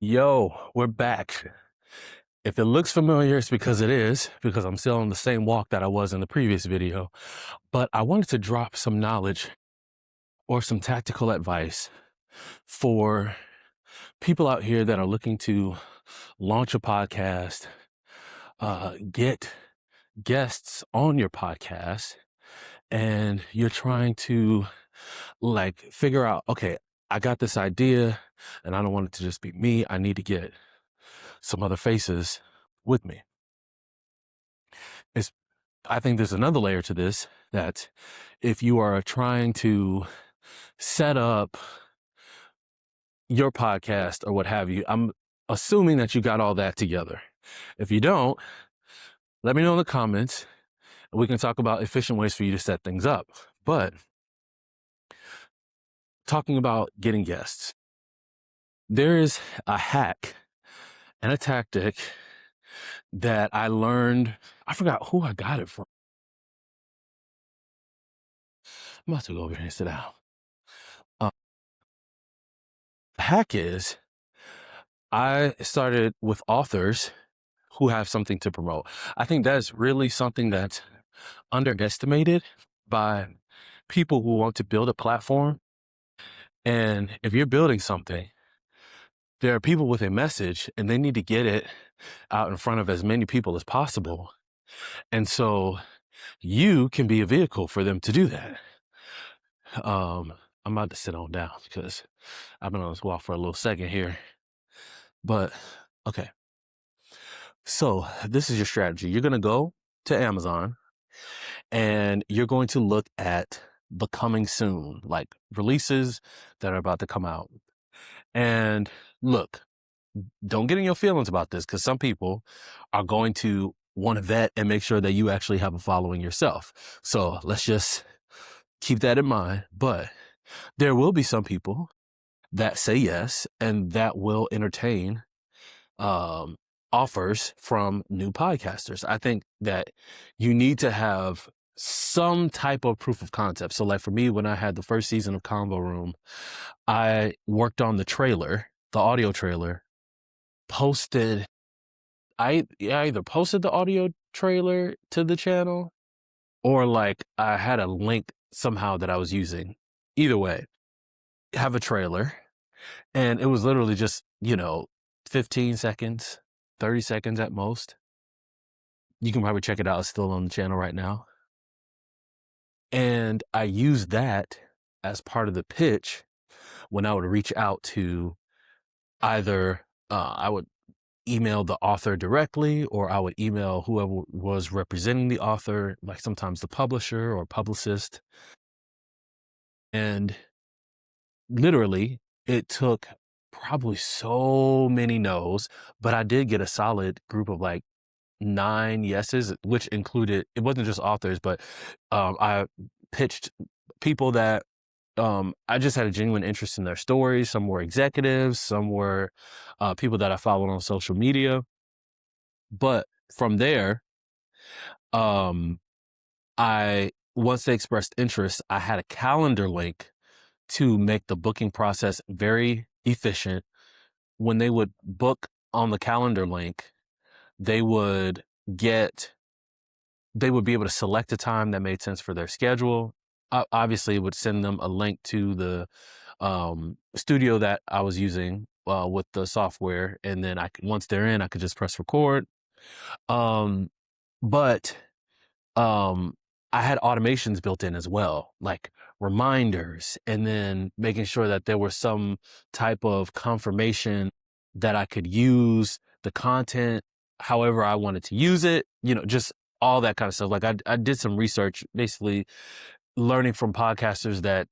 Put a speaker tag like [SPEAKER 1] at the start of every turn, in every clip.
[SPEAKER 1] Yo, we're back. If it looks familiar, it's because it is, because I'm still on the same walk that I was in the previous video. But I wanted to drop some knowledge or some tactical advice for people out here that are looking to launch a podcast, get guests on your podcast, and you're trying to figure out, okay, I got this idea and I don't want it to just be me. I need to get some other faces with me. It's, I think there's another layer to this that if you are trying to set up your podcast or what have you, I'm assuming that you got all that together. If you don't, let me know in the comments. We can talk about efficient ways for you to set things up. But talking about getting guests, there is a hack and a tactic that I learned. I forgot who I got it from. I'm about to go over here and sit down. The hack is I started with authors who have something to promote. I think that's really something that's underestimated by people who want to build a platform. And if you're building something, there are people with a message and they need to get it out in front of as many people as possible. And so you can be a vehicle for them to do that. I'm about to sit on down because I've been on this walk for a little second here. But okay. So this is your strategy. You're going to go to Amazon and you're going to look at the coming soon, like releases that are about to come out. And look, don't get in your feelings about this because some people are going to want to vet and make sure that you actually have a following yourself. So let's just keep that in mind. But there will be some people that say yes and that will entertain offers from new podcasters. I think that you need to have some type of proof of concept. So like for me, when I had the first season of Combo Room, I worked on the trailer, the audio trailer, I either posted the audio trailer to the channel or like I had a link somehow that I was using. Either way, have a trailer. And it was literally just, 15 seconds, 30 seconds at most. You can probably check it out. It's still on the channel right now. And I used that as part of the pitch when I would reach out to either, I would email the author directly or I would email whoever was representing the author, like sometimes the publisher or publicist. And literally it took probably so many no's, but I did get a solid group of like 9 yeses, which included, it wasn't just authors, but I pitched people that I just had a genuine interest in their stories. Some were executives, some were people that I followed on social media. But from there, once they expressed interest, I had a calendar link to make the booking process very efficient. When they would book on the calendar link, they would be able to select a time that made sense for their schedule. Obviously, it would send them a link to the studio that I was using with the software. And then once they're in, I could just press record. But I had automations built in as well, like reminders, and then making sure that there was some type of confirmation that I could use the content however I wanted to use it, just all that kind of stuff. Like I did some research, basically learning from podcasters that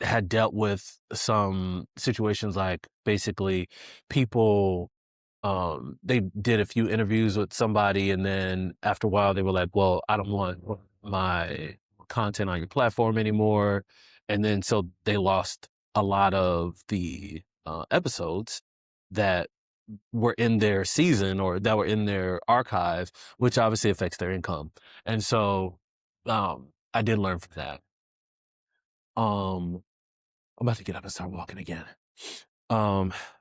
[SPEAKER 1] had dealt with some situations like basically people they did a few interviews with somebody and then after a while they were like, well, I don't want my content on your platform anymore. And then so they lost a lot of the episodes that were in their season or that were in their archive, which obviously affects their income. And so I did learn from that. I'm about to get up and start walking again.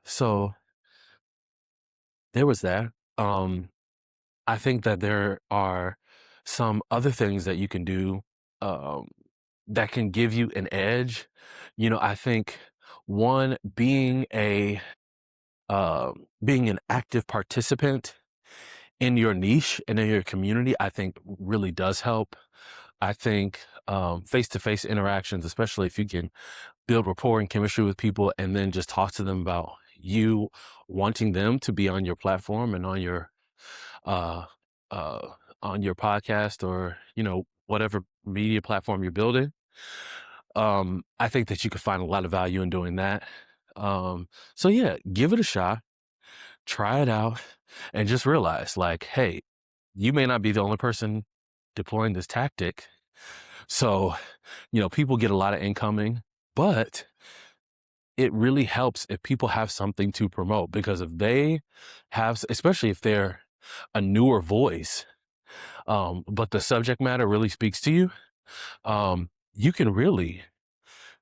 [SPEAKER 1] So there was that. Um, I think that there are some other things that you can do, um, that can give you an edge. I think one being an active participant in your niche and in your community, I think really does help. I think face-to-face interactions, especially if you can build rapport and chemistry with people and then just talk to them about you wanting them to be on your platform and uh uh on your podcast, or whatever media platform you're building. I think that you could find a lot of value in doing that. So yeah, give it a shot, try it out, and just realize, like, hey, you may not be the only person deploying this tactic. So, people get a lot of incoming, but it really helps if people have something to promote, because if they have, especially if they're a newer voice, but the subject matter really speaks to you, you can really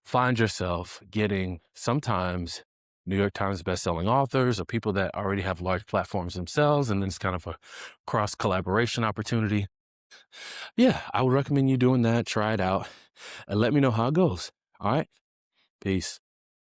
[SPEAKER 1] find yourself getting sometimes New York Times bestselling authors or people that already have large platforms themselves. And then it's kind of a cross collaboration opportunity. Yeah, I would recommend you doing that. Try it out and let me know how it goes. All right. Peace.